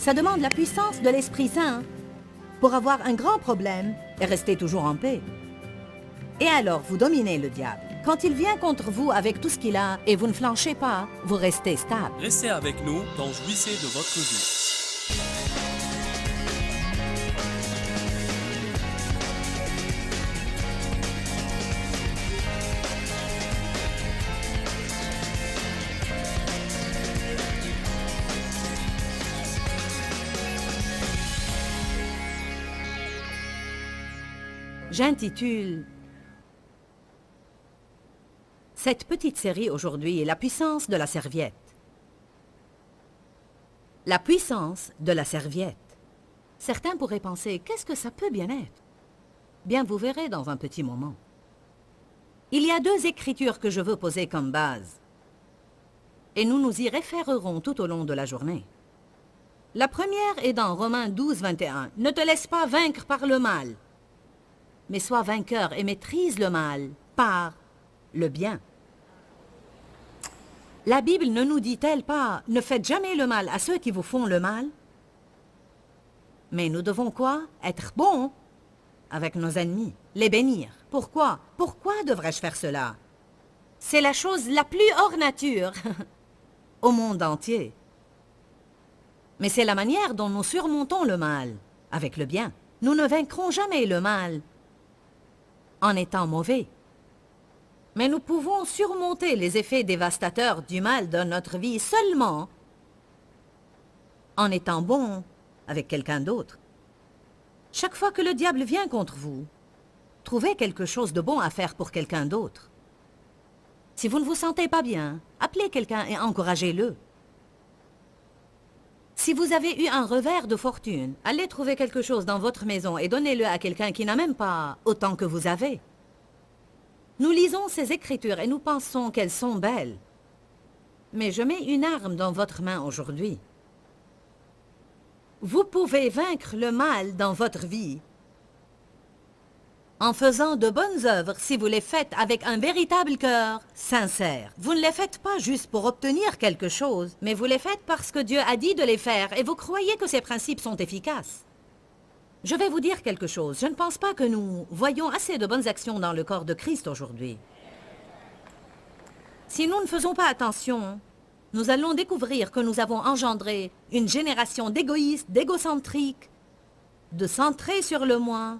Ça demande la puissance de l'Esprit Saint pour avoir un grand problème et rester toujours en paix. Et alors, vous dominez le diable. Quand il vient contre vous avec tout ce qu'il a et vous ne flanchez pas, vous restez stable. Restez avec nous dans Jouissez de votre vie. J'intitule cette petite série aujourd'hui « La puissance de la serviette ». La puissance de la serviette. Certains pourraient penser « Qu'est-ce que ça peut bien être ?» Bien, vous verrez dans un petit moment. Il y a deux écritures que je veux poser comme base. Et nous nous y référerons tout au long de la journée. La première est dans Romains 12, 21. « Ne te laisse pas vaincre par le mal, mais sois vainqueur et maîtrise le mal par le bien. » La Bible ne nous dit-elle pas « Ne faites jamais le mal à ceux qui vous font le mal » ? Mais nous devons quoi ? Être bons avec nos ennemis, les bénir. Pourquoi ? Pourquoi devrais-je faire cela ? C'est la chose la plus hors nature au monde entier. Mais c'est la manière dont nous surmontons le mal avec le bien. Nous ne vaincrons jamais le mal en étant mauvais. Mais nous pouvons surmonter les effets dévastateurs du mal dans notre vie seulement en étant bons avec quelqu'un d'autre. Chaque fois que le diable vient contre vous, trouvez quelque chose de bon à faire pour quelqu'un d'autre. Si vous ne vous sentez pas bien, appelez quelqu'un et encouragez-le. Si vous avez eu un revers de fortune, allez trouver quelque chose dans votre maison et donnez-le à quelqu'un qui n'a même pas autant que vous avez. Nous lisons ces écritures et nous pensons qu'elles sont belles. Mais je mets une arme dans votre main aujourd'hui. Vous pouvez vaincre le mal dans votre vie en faisant de bonnes œuvres si vous les faites avec un véritable cœur sincère. Vous ne les faites pas juste pour obtenir quelque chose, mais vous les faites parce que Dieu a dit de les faire et vous croyez que ces principes sont efficaces. Je vais vous dire quelque chose. Je ne pense pas que nous voyons assez de bonnes actions dans le corps de Christ aujourd'hui. Si nous ne faisons pas attention, nous allons découvrir que nous avons engendré une génération d'égoïstes, d'égocentriques, de centrés sur le moi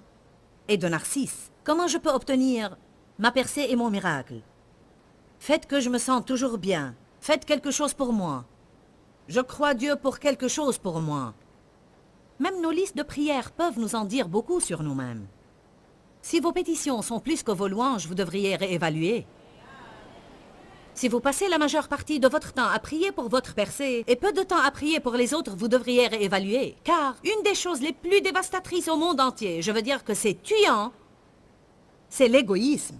et de narcisses. Comment je peux obtenir ma percée et mon miracle? Faites que je me sente toujours bien. Faites quelque chose pour moi. Je crois Dieu pour quelque chose pour moi. Même nos listes de prières peuvent nous en dire beaucoup sur nous-mêmes. Si vos pétitions sont plus que vos louanges, vous devriez réévaluer. Si vous passez la majeure partie de votre temps à prier pour votre percée et peu de temps à prier pour les autres, vous devriez réévaluer. Car une des choses les plus dévastatrices au monde entier, je veux dire que c'est tuant, c'est l'égoïsme.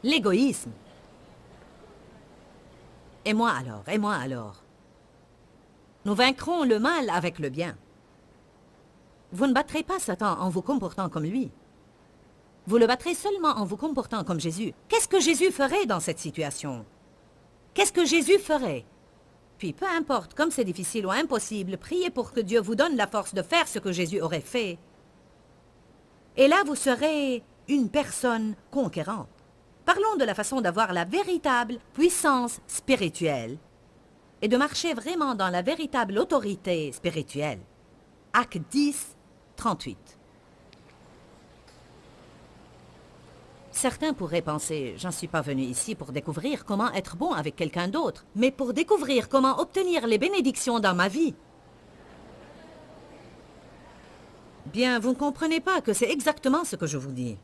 L'égoïsme. Et moi alors. Nous vaincrons le mal avec le bien. Vous ne battrez pas Satan en vous comportant comme lui. Vous le battrez seulement en vous comportant comme Jésus. Qu'est-ce que Jésus ferait dans cette situation? Qu'est-ce que Jésus ferait? Puis peu importe, comme c'est difficile ou impossible, priez pour que Dieu vous donne la force de faire ce que Jésus aurait fait. Et là, vous serez une personne conquérante. Parlons de la façon d'avoir la véritable puissance spirituelle et de marcher vraiment dans la véritable autorité spirituelle. Acte 10, 38. Certains pourraient penser, j'en suis pas venu ici pour découvrir comment être bon avec quelqu'un d'autre, mais pour découvrir comment obtenir les bénédictions dans ma vie. Bien, vous ne comprenez pas que c'est exactement ce que je vous dis.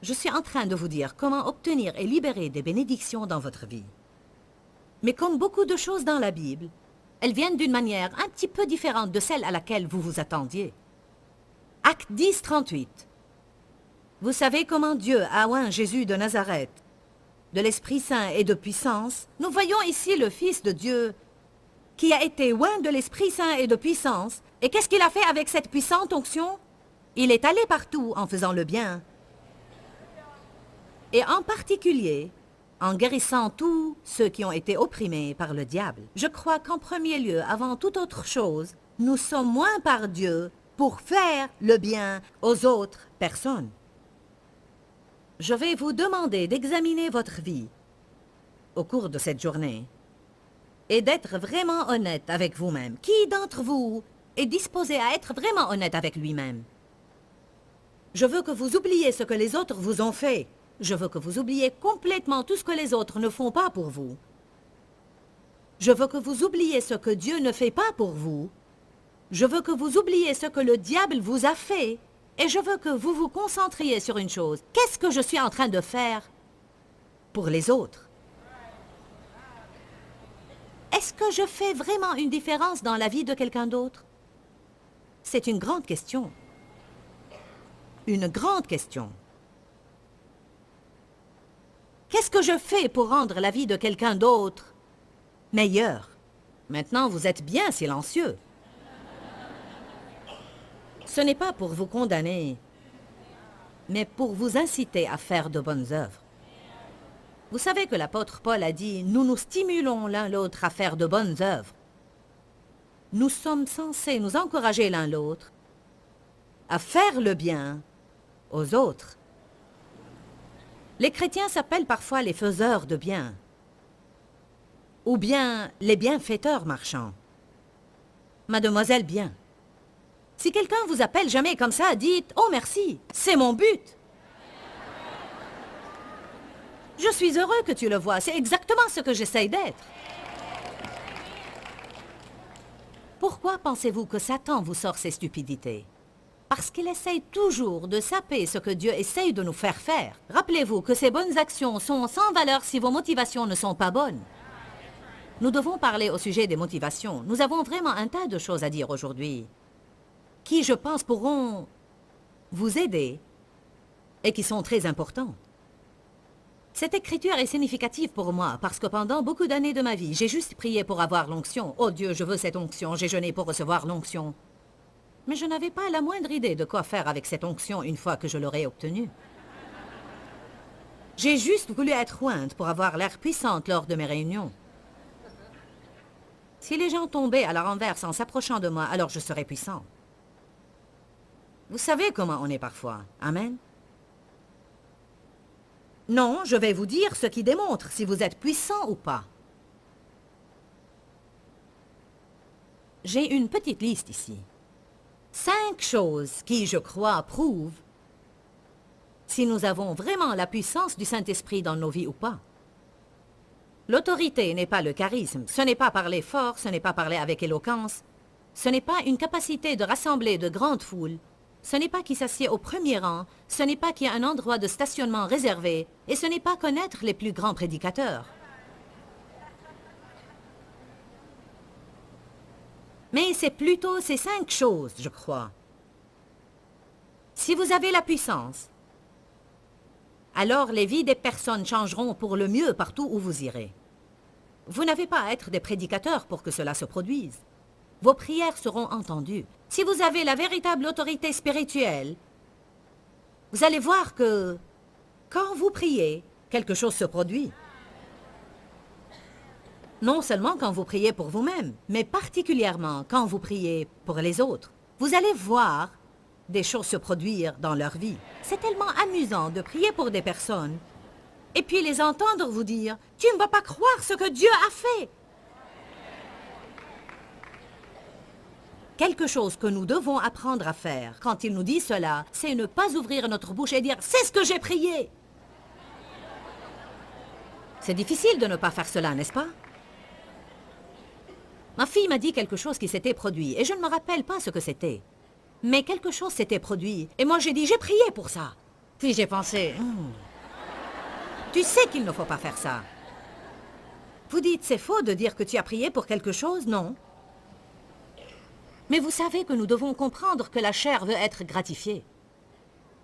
Je suis en train de vous dire comment obtenir et libérer des bénédictions dans votre vie. Mais comme beaucoup de choses dans la Bible, elles viennent d'une manière un petit peu différente de celle à laquelle vous vous attendiez. Acte 10, 38. Vous savez comment Dieu a oint Jésus de Nazareth, de l'Esprit Saint et de puissance. Nous voyons ici le Fils de Dieu qui a été oint de l'Esprit Saint et de puissance. Et qu'est-ce qu'il a fait avec cette puissante onction? Il est allé partout en faisant le bien. Et en particulier, en guérissant tous ceux qui ont été opprimés par le diable. Je crois qu'en premier lieu, avant toute autre chose, nous sommes moins par Dieu pour faire le bien aux autres personnes. Je vais vous demander d'examiner votre vie au cours de cette journée et d'être vraiment honnête avec vous-même. Qui d'entre vous est disposé à être vraiment honnête avec lui-même? Je veux que vous oubliez ce que les autres vous ont fait. Je veux que vous oubliez complètement tout ce que les autres ne font pas pour vous. Je veux que vous oubliez ce que Dieu ne fait pas pour vous. Je veux que vous oubliez ce que le diable vous a fait. Et je veux que vous vous concentriez sur une chose. Qu'est-ce que je suis en train de faire pour les autres? Est-ce que je fais vraiment une différence dans la vie de quelqu'un d'autre? C'est une grande question. Une grande question. Qu'est-ce que je fais pour rendre la vie de quelqu'un d'autre meilleure? Maintenant, vous êtes bien silencieux. Ce n'est pas pour vous condamner, mais pour vous inciter à faire de bonnes œuvres. Vous savez que l'apôtre Paul a dit « Nous nous stimulons l'un l'autre à faire de bonnes œuvres ». Nous sommes censés nous encourager l'un l'autre à faire le bien aux autres. Les chrétiens s'appellent parfois les faiseurs de bien, ou bien les bienfaiteurs marchands. Mademoiselle Bien, si quelqu'un vous appelle jamais comme ça, dites « Oh merci, c'est mon but ». Je suis heureux que tu le vois, c'est exactement ce que j'essaye d'être. Pourquoi pensez-vous que Satan vous sort ces stupidités? Parce qu'il essaye toujours de saper ce que Dieu essaye de nous faire faire. Rappelez-vous que ces bonnes actions sont sans valeur si vos motivations ne sont pas bonnes. Nous devons parler au sujet des motivations. Nous avons vraiment un tas de choses à dire aujourd'hui, qui, je pense, pourront vous aider et qui sont très importantes. Cette écriture est significative pour moi parce que pendant beaucoup d'années de ma vie, j'ai juste prié pour avoir l'onction. Oh Dieu, je veux cette onction. J'ai jeûné pour recevoir l'onction. Mais je n'avais pas la moindre idée de quoi faire avec cette onction une fois que je l'aurais obtenue. J'ai juste voulu être ointe pour avoir l'air puissante lors de mes réunions. Si les gens tombaient à la renverse en s'approchant de moi, alors je serais puissant. Vous savez comment on est parfois. Amen. Non, je vais vous dire ce qui démontre si vous êtes puissant ou pas. J'ai une petite liste ici. 5 choses qui, je crois, prouvent si nous avons vraiment la puissance du Saint-Esprit dans nos vies ou pas. L'autorité n'est pas le charisme, ce n'est pas parler fort, ce n'est pas parler avec éloquence, ce n'est pas une capacité de rassembler de grandes foules, ce n'est pas qui s'assied au premier rang, ce n'est pas qui a un endroit de stationnement réservé, et ce n'est pas connaître les plus grands prédicateurs. Mais c'est plutôt ces 5 choses, je crois. Si vous avez la puissance, alors les vies des personnes changeront pour le mieux partout où vous irez. Vous n'avez pas à être des prédicateurs pour que cela se produise. Vos prières seront entendues. Si vous avez la véritable autorité spirituelle, vous allez voir que quand vous priez, quelque chose se produit. Non seulement quand vous priez pour vous-même, mais particulièrement quand vous priez pour les autres. Vous allez voir des choses se produire dans leur vie. C'est tellement amusant de prier pour des personnes et puis les entendre vous dire « Tu ne vas pas croire ce que Dieu a fait !» Quelque chose que nous devons apprendre à faire quand il nous dit cela, c'est ne pas ouvrir notre bouche et dire « C'est ce que j'ai prié !» C'est difficile de ne pas faire cela, n'est-ce pas? Ma fille m'a dit quelque chose qui s'était produit, et je ne me rappelle pas ce que c'était. Mais quelque chose s'était produit, et moi j'ai dit, j'ai prié pour ça. Puis j'ai pensé, tu sais qu'il ne faut pas faire ça. Vous dites, c'est faux de dire que tu as prié pour quelque chose, non? Mais vous savez que nous devons comprendre que la chair veut être gratifiée,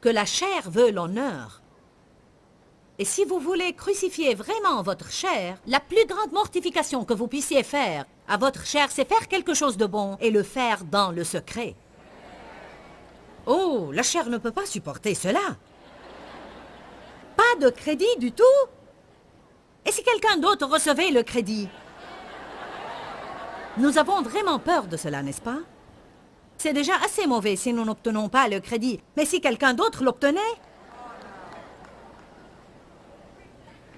que la chair veut l'honneur. Et si vous voulez crucifier vraiment votre chair, la plus grande mortification que vous puissiez faire à votre chair, c'est faire quelque chose de bon et le faire dans le secret. Oh, la chair ne peut pas supporter cela. Pas de crédit du tout. Et si quelqu'un d'autre recevait le crédit? Nous avons vraiment peur de cela, n'est-ce pas? C'est déjà assez mauvais si nous n'obtenons pas le crédit. Mais si quelqu'un d'autre l'obtenait?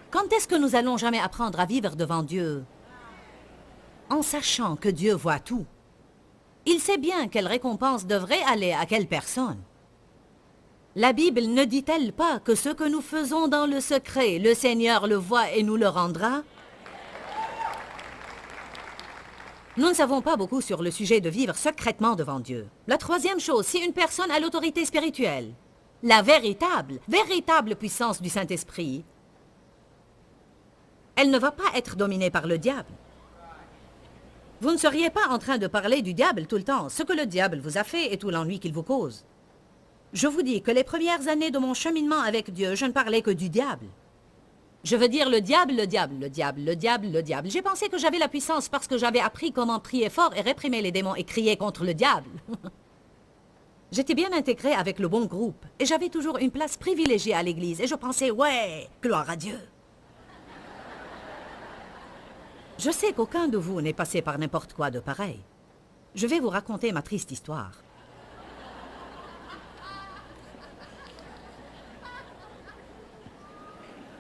Quand est-ce que nous allons jamais apprendre à vivre devant Dieu en sachant que Dieu voit tout? Il sait bien quelle récompense devrait aller à quelle personne. La Bible ne dit-elle pas que ce que nous faisons dans le secret, le Seigneur le voit et nous le rendra? Nous ne savons pas beaucoup sur le sujet de vivre secrètement devant Dieu. La troisième chose, si une personne a l'autorité spirituelle, la véritable puissance du Saint-Esprit, elle ne va pas être dominée par le diable. Vous ne seriez pas en train de parler du diable tout le temps, ce que le diable vous a fait et tout l'ennui qu'il vous cause. Je vous dis que les premières années de mon cheminement avec Dieu, je ne parlais que du diable. Je veux dire le diable, le diable, le diable, le diable, le diable. J'ai pensé que j'avais la puissance parce que j'avais appris comment prier fort et réprimer les démons et crier contre le diable. J'étais bien intégrée avec le bon groupe et j'avais toujours une place privilégiée à l'église et je pensais, ouais, gloire à Dieu. Je sais qu'aucun de vous n'est passé par n'importe quoi de pareil. Je vais vous raconter ma triste histoire.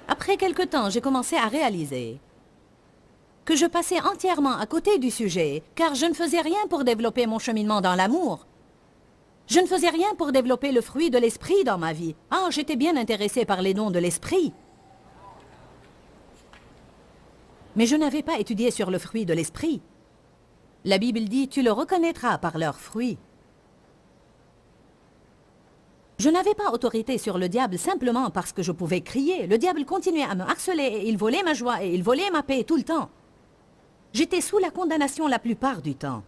Après quelque temps, j'ai commencé à réaliser que je passais entièrement à côté du sujet, car je ne faisais rien pour développer mon cheminement dans l'amour. Je ne faisais rien pour développer le fruit de l'esprit dans ma vie. Ah, j'étais bien intéressée par les dons de l'esprit. Mais je n'avais pas étudié sur le fruit de l'esprit. La Bible dit, tu le reconnaîtras par leurs fruits. Je n'avais pas autorité sur le diable simplement parce que je pouvais crier. Le diable continuait à me harceler et il volait ma joie et il volait ma paix tout le temps. J'étais sous la condamnation la plupart du temps.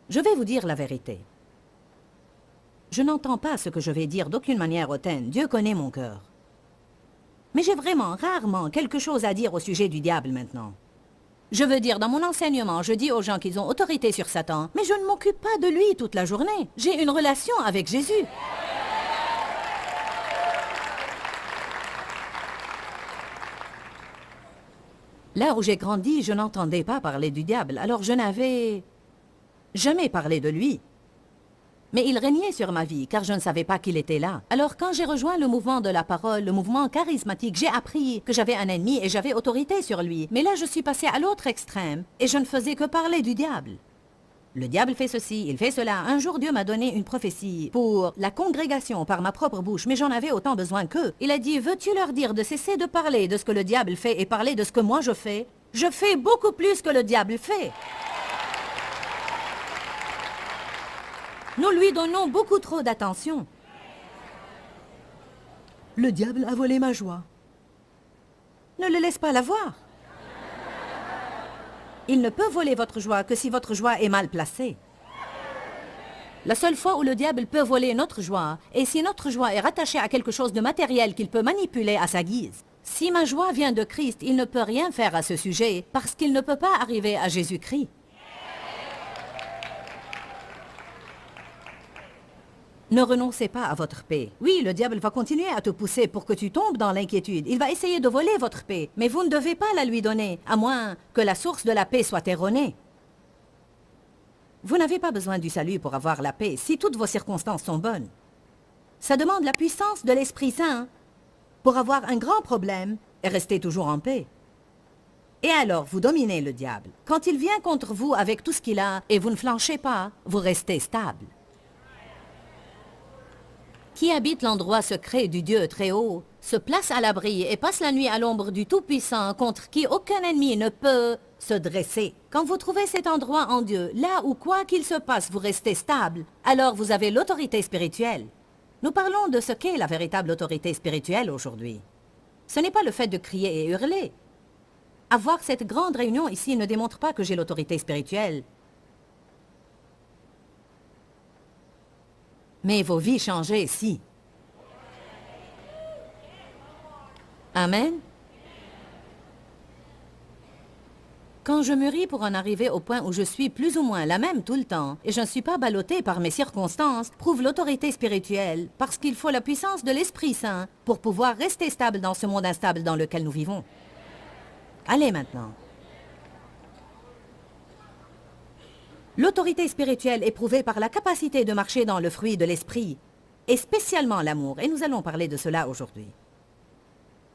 Je vais vous dire la vérité. Je n'entends pas ce que je vais dire d'aucune manière hautaine. Dieu connaît mon cœur. Mais j'ai vraiment, rarement, quelque chose à dire au sujet du diable maintenant. Je veux dire, dans mon enseignement, je dis aux gens qu'ils ont autorité sur Satan, mais je ne m'occupe pas de lui toute la journée. J'ai une relation avec Jésus. Là où j'ai grandi, je n'entendais pas parler du diable, alors je n'avais jamais parlé de lui. Mais il régnait sur ma vie, car je ne savais pas qu'il était là. Alors quand j'ai rejoint le mouvement de la parole, le mouvement charismatique, j'ai appris que j'avais un ennemi et j'avais autorité sur lui. Mais là, je suis passée à l'autre extrême, et je ne faisais que parler du diable. Le diable fait ceci, il fait cela. Un jour, Dieu m'a donné une prophétie pour la congrégation par ma propre bouche, mais j'en avais autant besoin qu'eux. Il a dit, veux-tu leur dire de cesser de parler de ce que le diable fait et parler de ce que moi je fais? Je fais beaucoup plus que le diable fait. Nous lui donnons beaucoup trop d'attention. Le diable a volé ma joie. Ne le laisse pas la voir. Il ne peut voler votre joie que si votre joie est mal placée. La seule fois où le diable peut voler notre joie est si notre joie est rattachée à quelque chose de matériel qu'il peut manipuler à sa guise. Si ma joie vient de Christ, il ne peut rien faire à ce sujet parce qu'il ne peut pas arriver à Jésus-Christ. Ne renoncez pas à votre paix. Oui, le diable va continuer à te pousser pour que tu tombes dans l'inquiétude. Il va essayer de voler votre paix, mais vous ne devez pas la lui donner, à moins que la source de la paix soit erronée. Vous n'avez pas besoin du salut pour avoir la paix, si toutes vos circonstances sont bonnes. Ça demande la puissance de l'Esprit Saint pour avoir un grand problème et rester toujours en paix. Et alors, vous dominez le diable. Quand il vient contre vous avec tout ce qu'il a et vous ne flanchez pas, vous restez stable. Qui habite l'endroit secret du Dieu très haut, se place à l'abri et passe la nuit à l'ombre du Tout-Puissant, contre qui aucun ennemi ne peut se dresser. Quand vous trouvez cet endroit en Dieu, là où quoi qu'il se passe, vous restez stable, alors vous avez l'autorité spirituelle. Nous parlons de ce qu'est la véritable autorité spirituelle aujourd'hui. Ce n'est pas le fait de crier et hurler. Avoir cette grande réunion ici ne démontre pas que j'ai l'autorité spirituelle. Mais vos vies changées, si. Amen. Quand je mûris pour en arriver au point où je suis plus ou moins la même tout le temps, et je ne suis pas ballottée par mes circonstances, prouve l'autorité spirituelle, parce qu'il faut la puissance de l'Esprit Saint pour pouvoir rester stable dans ce monde instable dans lequel nous vivons. Allez maintenant. L'autorité spirituelle est prouvée par la capacité de marcher dans le fruit de l'Esprit, et spécialement l'amour, et nous allons parler de cela aujourd'hui.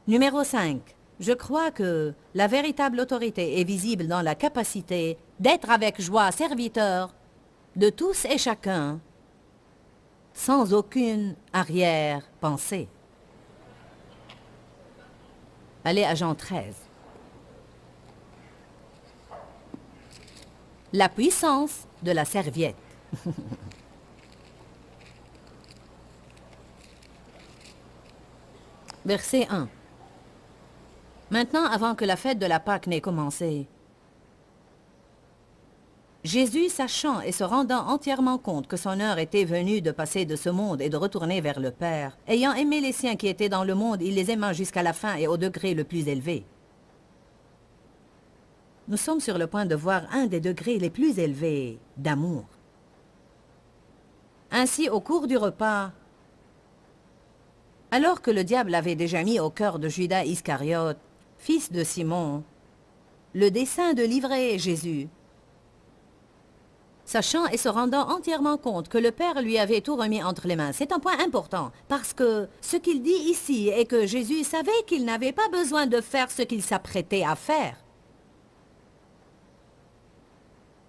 Numéro 5. Je crois que la véritable autorité est visible dans la capacité d'être avec joie serviteur de tous et chacun, sans aucune arrière-pensée. Allez à Jean 13. La puissance de la serviette. Verset 1. Maintenant, avant que la fête de la Pâque n'ait commencé, Jésus, sachant et se rendant entièrement compte que son heure était venue de passer de ce monde et de retourner vers le Père, ayant aimé les siens qui étaient dans le monde, il les aima jusqu'à la fin et au degré le plus élevé. Nous sommes sur le point de voir un des degrés les plus élevés d'amour. Ainsi, au cours du repas, alors que le diable avait déjà mis au cœur de Judas Iscariote, fils de Simon, le dessein de livrer Jésus, sachant et se rendant entièrement compte que le Père lui avait tout remis entre les mains. C'est un point important, parce que ce qu'il dit ici est que Jésus savait qu'il n'avait pas besoin de faire ce qu'il s'apprêtait à faire.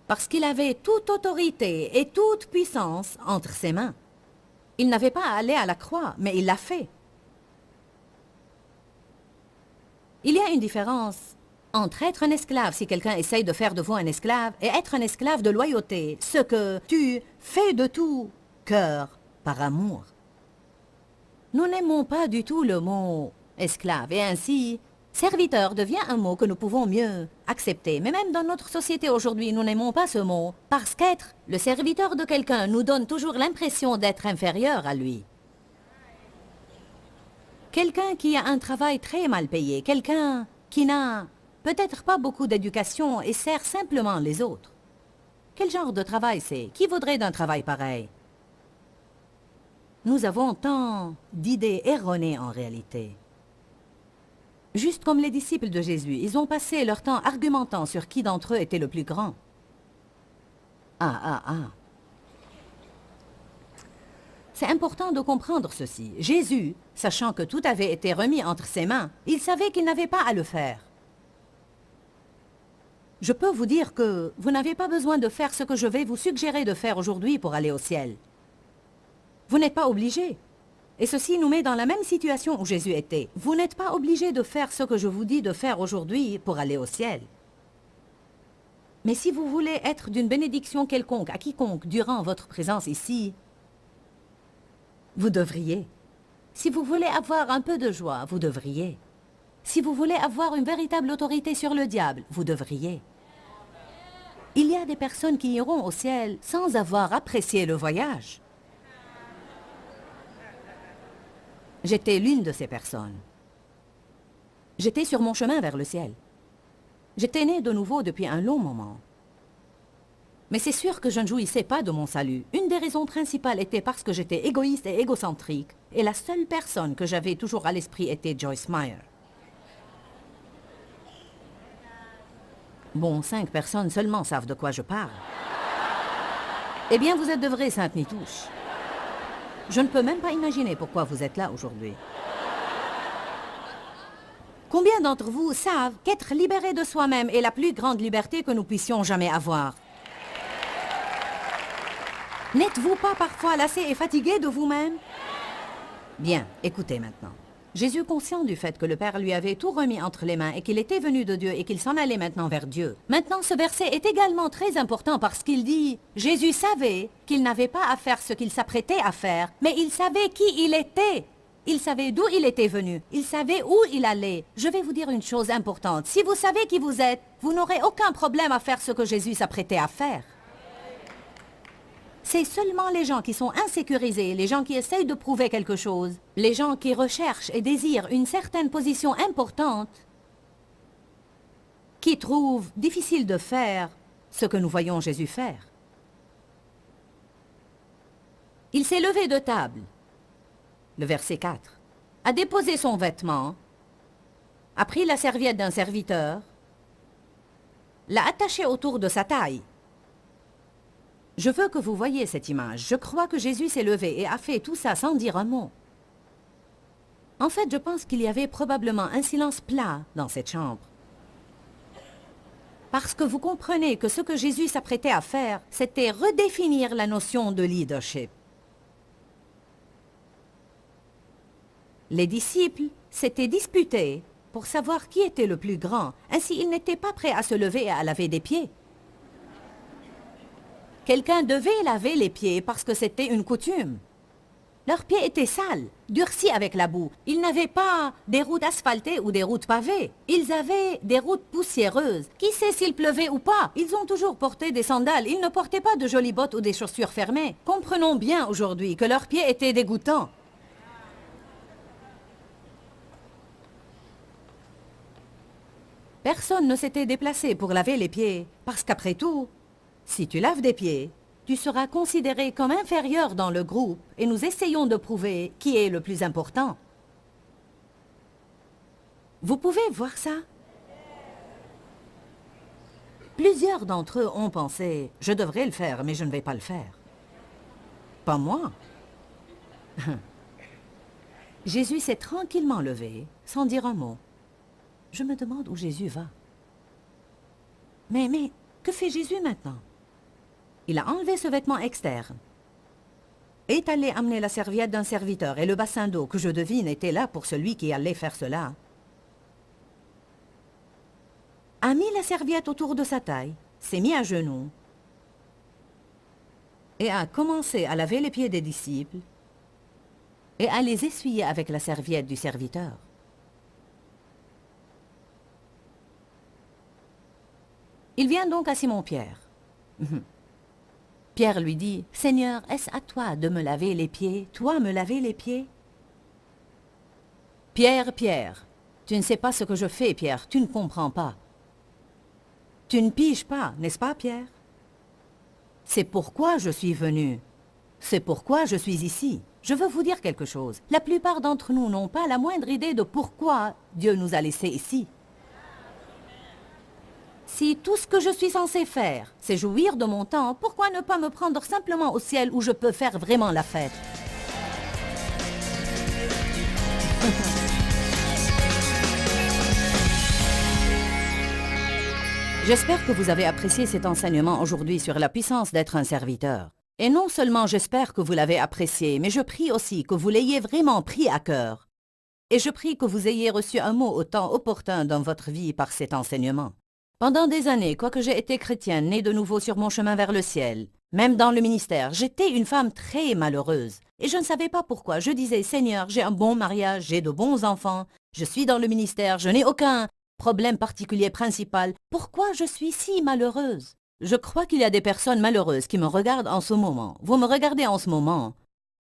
Parce qu'il avait toute autorité et toute puissance entre ses mains. Il n'avait pas à aller à la croix, mais il l'a fait. Il y a une différence entre être un esclave, si quelqu'un essaye de faire de vous un esclave, et être un esclave de loyauté, ce que tu fais de tout cœur par amour. Nous n'aimons pas du tout le mot esclave, et ainsi, serviteur devient un mot que nous pouvons mieux accepter. Mais même dans notre société aujourd'hui, nous n'aimons pas ce mot, parce qu'être le serviteur de quelqu'un nous donne toujours l'impression d'être inférieur à lui. Quelqu'un qui a un travail très mal payé, quelqu'un qui n'a peut-être pas beaucoup d'éducation et sert simplement les autres. Quel genre de travail c'est? Qui voudrait d'un travail pareil? Nous avons tant d'idées erronées en réalité. Juste comme les disciples de Jésus, ils ont passé leur temps argumentant sur qui d'entre eux était le plus grand. C'est important de comprendre ceci. Jésus, sachant que tout avait été remis entre ses mains, il savait qu'il n'avait pas à le faire. Je peux vous dire que vous n'avez pas besoin de faire ce que je vais vous suggérer de faire aujourd'hui pour aller au ciel. Vous n'êtes pas obligé. Et ceci nous met dans la même situation où Jésus était. Vous n'êtes pas obligé de faire ce que je vous dis de faire aujourd'hui pour aller au ciel. Mais si vous voulez être d'une bénédiction quelconque à quiconque durant votre présence ici, vous devriez. Si vous voulez avoir un peu de joie, vous devriez. Si vous voulez avoir une véritable autorité sur le diable, vous devriez. Il y a des personnes qui iront au ciel sans avoir apprécié le voyage. J'étais l'une de ces personnes. J'étais sur mon chemin vers le ciel. J'étais née de nouveau depuis un long moment. Mais c'est sûr que je ne jouissais pas de mon salut. Une des raisons principales était parce que j'étais égoïste et égocentrique, et la seule personne que j'avais toujours à l'esprit était Joyce Meyer. Bon, 5 personnes seulement savent de quoi je parle. Eh bien, vous êtes de vraies saintes nitouches. Je ne peux même pas imaginer pourquoi vous êtes là aujourd'hui. Combien d'entre vous savent qu'être libéré de soi-même est la plus grande liberté que nous puissions jamais avoir? N'êtes-vous pas parfois lassé et fatigué de vous-même? Bien, écoutez maintenant. Jésus, conscient du fait que le Père lui avait tout remis entre les mains et qu'il était venu de Dieu et qu'il s'en allait maintenant vers Dieu. Maintenant, ce verset est également très important parce qu'il dit « Jésus savait qu'il n'avait pas à faire ce qu'il s'apprêtait à faire, mais il savait qui il était. Il savait d'où il était venu. Il savait où il allait. Je vais vous dire une chose importante. Si vous savez qui vous êtes, vous n'aurez aucun problème à faire ce que Jésus s'apprêtait à faire. C'est seulement les gens qui sont insécurisés, les gens qui essayent de prouver quelque chose, les gens qui recherchent et désirent une certaine position importante, qui trouve difficile de faire ce que nous voyons Jésus faire. Il s'est levé de table, le verset 4, a déposé son vêtement, a pris la serviette d'un serviteur, l'a attachée autour de sa taille. Je veux que vous voyiez cette image. Je crois que Jésus s'est levé et a fait tout ça sans dire un mot. En fait, je pense qu'il y avait probablement un silence plat dans cette chambre. Parce que vous comprenez que ce que Jésus s'apprêtait à faire, c'était redéfinir la notion de leadership. Les disciples s'étaient disputés pour savoir qui était le plus grand. Ainsi, ils n'étaient pas prêts à se lever et à laver des pieds. Quelqu'un devait laver les pieds parce que c'était une coutume. Leurs pieds étaient sales, durcis avec la boue. Ils n'avaient pas des routes asphaltées ou des routes pavées. Ils avaient des routes poussiéreuses. Qui sait s'il pleuvait ou pas? Ils ont toujours porté des sandales. Ils ne portaient pas de jolies bottes ou des chaussures fermées. Comprenons bien aujourd'hui que leurs pieds étaient dégoûtants. Personne ne s'était déplacé pour laver les pieds, parce qu'après tout, si tu laves des pieds, tu seras considéré comme inférieur dans le groupe et nous essayons de prouver qui est le plus important. Vous pouvez voir ça? Plusieurs d'entre eux ont pensé « Je devrais le faire, mais je ne vais pas le faire. » Pas moi. Jésus s'est tranquillement levé, sans dire un mot. Je me demande où Jésus va. Mais, que fait Jésus maintenant? Il a enlevé ce vêtement externe, est allé amener la serviette d'un serviteur et le bassin d'eau que je devine était là pour celui qui allait faire cela. A mis la serviette autour de sa taille, s'est mis à genoux et a commencé à laver les pieds des disciples et à les essuyer avec la serviette du serviteur. Il vient donc à Simon-Pierre. Pierre lui dit, « Seigneur, est-ce à toi de me laver les pieds, toi me laver les pieds ?» Pierre, Pierre, tu ne sais pas ce que je fais, Pierre, tu ne comprends pas. Tu ne piges pas, n'est-ce pas, Pierre? C'est pourquoi je suis venu. C'est pourquoi je suis ici. Je veux vous dire quelque chose. La plupart d'entre nous n'ont pas la moindre idée de pourquoi Dieu nous a laissés ici. Si tout ce que je suis censé faire, c'est jouir de mon temps, pourquoi ne pas me prendre simplement au ciel où je peux faire vraiment la fête? J'espère que vous avez apprécié cet enseignement aujourd'hui sur la puissance d'être un serviteur. Et non seulement j'espère que vous l'avez apprécié, mais je prie aussi que vous l'ayez vraiment pris à cœur. Et je prie que vous ayez reçu un mot au temps opportun dans votre vie par cet enseignement. Pendant des années, quoique j'ai été chrétienne, née de nouveau sur mon chemin vers le ciel, même dans le ministère, j'étais une femme très malheureuse. Et je ne savais pas pourquoi. Je disais, Seigneur, j'ai un bon mariage, j'ai de bons enfants, je suis dans le ministère, je n'ai aucun problème particulier principal. Pourquoi je suis si malheureuse? Je crois qu'il y a des personnes malheureuses qui me regardent en ce moment. Vous me regardez en ce moment.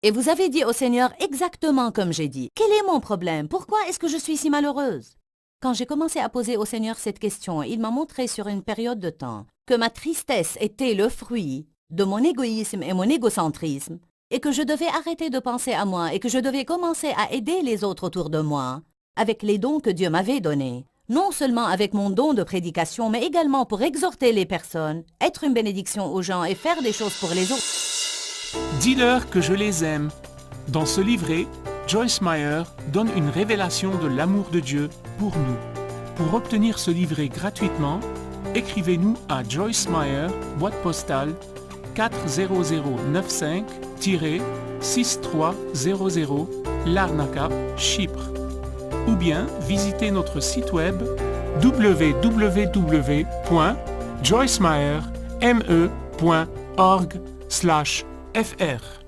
Et vous avez dit au Seigneur exactement comme j'ai dit. Quel est mon problème? Pourquoi est-ce que je suis si malheureuse? Quand j'ai commencé à poser au Seigneur cette question, il m'a montré sur une période de temps que ma tristesse était le fruit de mon égoïsme et mon égocentrisme, et que je devais arrêter de penser à moi et que je devais commencer à aider les autres autour de moi, avec les dons que Dieu m'avait donnés, non seulement avec mon don de prédication, mais également pour exhorter les personnes, être une bénédiction aux gens et faire des choses pour les autres. Dis-leur que je les aime. Dans ce livret, Joyce Meyer donne une révélation de l'amour de Dieu pour nous. Pour obtenir ce livret gratuitement, écrivez-nous à Joyce Meyer, boîte postale 40095-6300, Larnaca, Chypre. Ou bien visitez notre site web www.joycemeyer.org/fr.